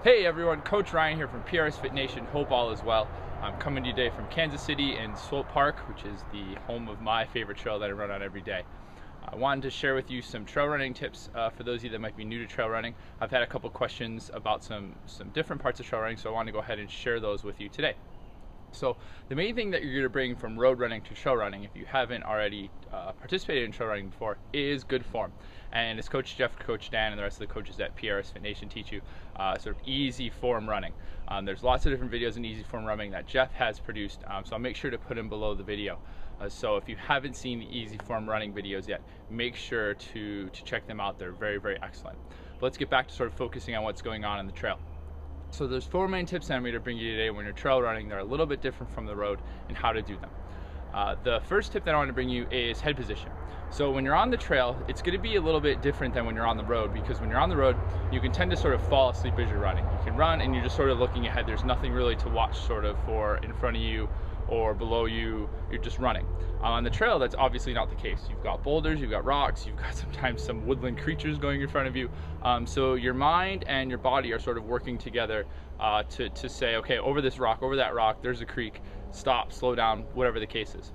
Hey everyone, Coach Ryan here from PRS Fit Nation. Hope all is well. I'm coming to you today from Kansas City and Swope Park, which is the home of my favorite trail that I run on every day. I wanted to share with you some trail running tips for those of you that might be new to trail running. I've had a couple questions about some different parts of trail running, so I want to go ahead and share those with you today. So the main thing that you're going to bring from road running to trail running, if you haven't already participated in trail running before, is good form. And as Coach Jeff, Coach Dan, and the rest of the coaches at PRS Fit Nation teach you, sort of easy form running. There's lots of different videos in easy form running that Jeff has produced, so I'll make sure to put them below the video. So if you haven't seen the easy form running videos yet, make sure to check them out. They're very, very excellent. But let's get back to sort of focusing on what's going on the trail. So there's four main tips I'm going to bring you today when you're trail running. They're a little bit different from the road and how to do them. The first tip that I want to bring you is head position. So when you're on the trail, it's going to be a little bit different than when you're on the road, because when you're on the road, you can tend to sort of fall asleep as you're running. You can run and you're just sort of looking ahead. There's nothing really to watch sort of for in front of you or below you. You're just running. On the trail, that's obviously not the case. You've got boulders, you've got rocks, you've got sometimes some woodland creatures going in front of you. So your mind and your body are sort of working together to say, okay, over this rock, over that rock, there's a creek, stop, slow down, whatever the case is.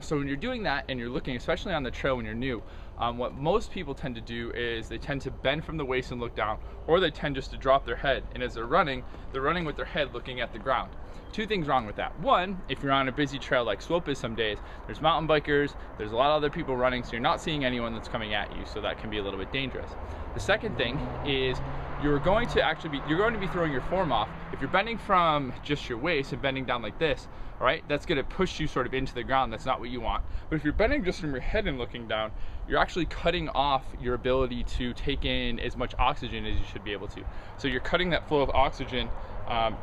So when you're doing that and you're looking, especially on the trail when you're new, what most people tend to do is they tend to bend from the waist and look down, or they tend just to drop their head. And as they're running with their head looking at the ground. Two things wrong with that. One, if you're on a busy trail like Swope is some days, there's mountain bikers, there's a lot of other people running, so you're not seeing anyone that's coming at you, so that can be a little bit dangerous. The second thing is you're going to be throwing your form off. If you're bending from just your waist and bending down like this, all right, that's going to push you sort of into the ground. That's not what you want. But if you're bending just from your head and looking down, you're actually cutting off your ability to take in as much oxygen as you should be able to. So you're cutting that flow of oxygen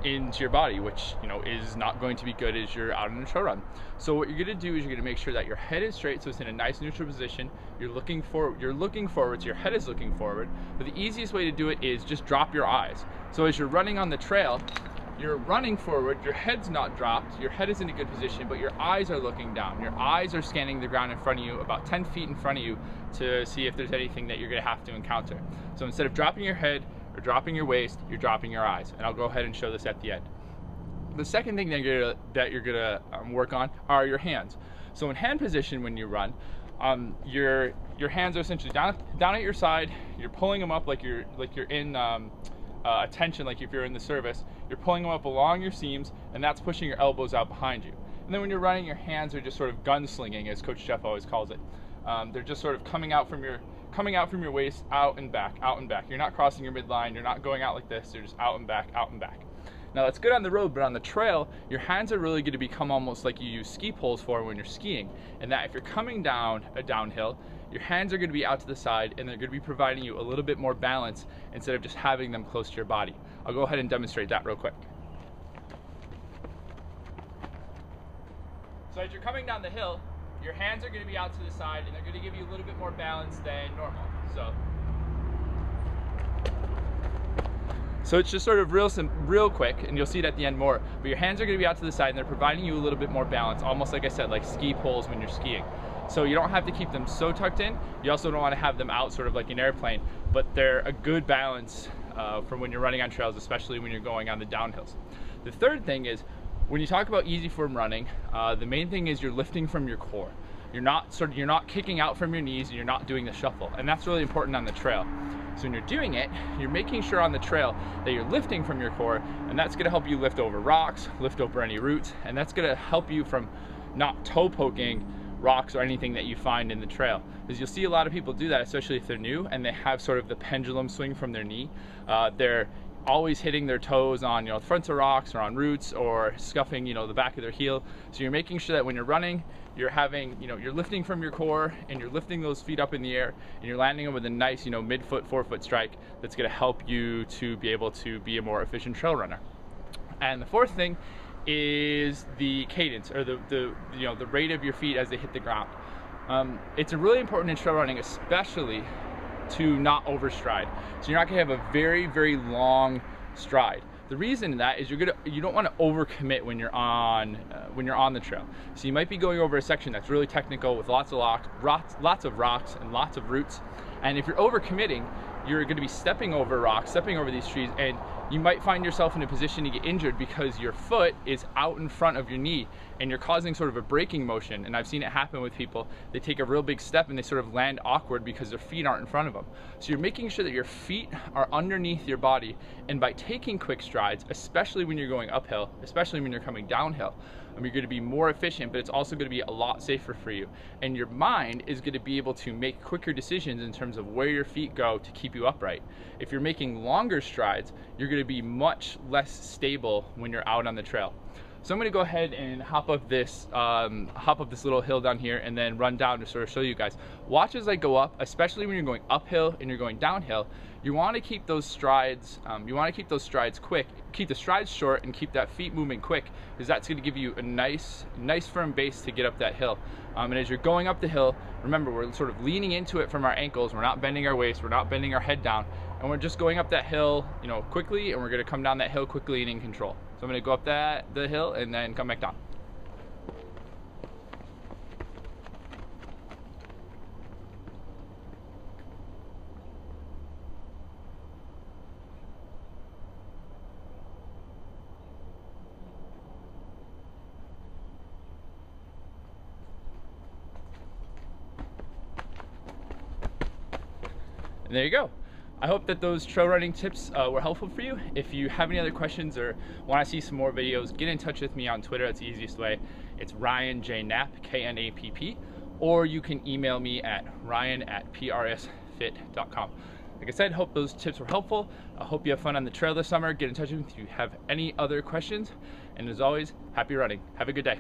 into your body, which is not going to be good as you're out on a trail run. So what you're going to do is you're going to make sure that your head is straight, so it's in a nice neutral position. You're looking forward, so your head is looking forward. But the easiest way to do it is just drop your eyes. So as you're running on the trail, you're running forward, your head's not dropped, your head is in a good position, but your eyes are looking down. Your eyes are scanning the ground in front of you, about 10 feet in front of you, to see if there's anything that you're going to have to encounter. So instead of dropping your head or dropping your waist, you're dropping your eyes. And I'll go ahead and show this at the end. The second thing that you're gonna work on are your hands. So in hand position when you run, your hands are essentially down at your side. You're pulling them up like you're in attention, like if you're in the service. You're pulling them up along your seams, and that's pushing your elbows out behind you. And then when you're running, your hands are just sort of gunslinging, as Coach Jeff always calls it. They're just sort of coming out from your waist, out and back, out and back. You're not crossing your midline. You're not going out like this. You're just out and back, out and back. Now that's good on the road, but on the trail, your hands are really going to become almost like you use ski poles for when you're skiing. And that if you're coming down a downhill, your hands are going to be out to the side, and they're going to be providing you a little bit more balance instead of just having them close to your body. I'll go ahead and demonstrate that real quick. So as you're coming down the hill, your hands are going to be out to the side, and they're going to give you a little bit more balance than normal. So it's just sort of real quick, and you'll see it at the end more, but your hands are going to be out to the side, and they're providing you a little bit more balance, almost like I said, like ski poles when you're skiing. So you don't have to keep them so tucked in. You also don't want to have them out sort of like an airplane, but they're a good balance from when you're running on trails, especially when you're going on the downhills. The third thing is, when you talk about easy form running, the main thing is you're lifting from your core. You're not kicking out from your knees, and you're not doing the shuffle, and that's really important on the trail. So when you're doing it, you're making sure on the trail that you're lifting from your core, and that's going to help you lift over rocks, lift over any roots, and that's going to help you from not toe poking rocks or anything that you find in the trail. Because you'll see a lot of people do that, especially if they're new and they have sort of the pendulum swing from their knee. They're always hitting their toes on the fronts of rocks or on roots, or scuffing the back of their heel. So you're making sure that when you're running, you're having you're lifting from your core, and you're lifting those feet up in the air, and you're landing them with a nice mid-foot, forefoot strike that's going to help you to be able to be a more efficient trail runner. And the fourth thing is the cadence, or the rate of your feet as they hit the ground. It's really important in trail running, especially to not overstride. So you're not going to have a very, very long stride. The reason that is you don't want to overcommit when you're on the trail. So you might be going over a section that's really technical with lots of rocks and lots of roots. And if you're overcommitting, you're going to be stepping over rocks, stepping over these trees, and you might find yourself in a position to get injured because your foot is out in front of your knee and you're causing sort of a braking motion. And I've seen it happen with people. They take a real big step and they sort of land awkward because their feet aren't in front of them. So you're making sure that your feet are underneath your body, and by taking quick strides, especially when you're going uphill, especially when you're coming downhill, you're going to be more efficient, but it's also going to be a lot safer for you. And your mind is going to be able to make quicker decisions in terms of where your feet go to keep you upright. If you're making longer strides, you're going to be much less stable when you're out on the trail. So I'm going to go ahead and hop up this little hill down here and then run down to sort of show you guys. Watch as I go up, especially when you're going uphill and you're going downhill. You want to keep those strides. Quick. Keep the strides short and keep that feet moving quick, because that's going to give you a nice firm base to get up that hill. And as you're going up the hill, remember, we're sort of leaning into it from our ankles. We're not bending our waist. We're not bending our head down, and we're just going up that hill, quickly, and we're going to come down that hill quickly and in control. So I'm going to go up the hill and then come back down. And there you go. I hope that those trail running tips were helpful for you. If you have any other questions or want to see some more videos, get in touch with me on Twitter. That's the easiest way. It's Ryan J. Knapp, K-N-A-P-P, or you can email me at ryan@prsfit.com. Like I said, hope those tips were helpful. I hope you have fun on the trail this summer. Get in touch with me if you have any other questions. And as always, happy running. Have a good day.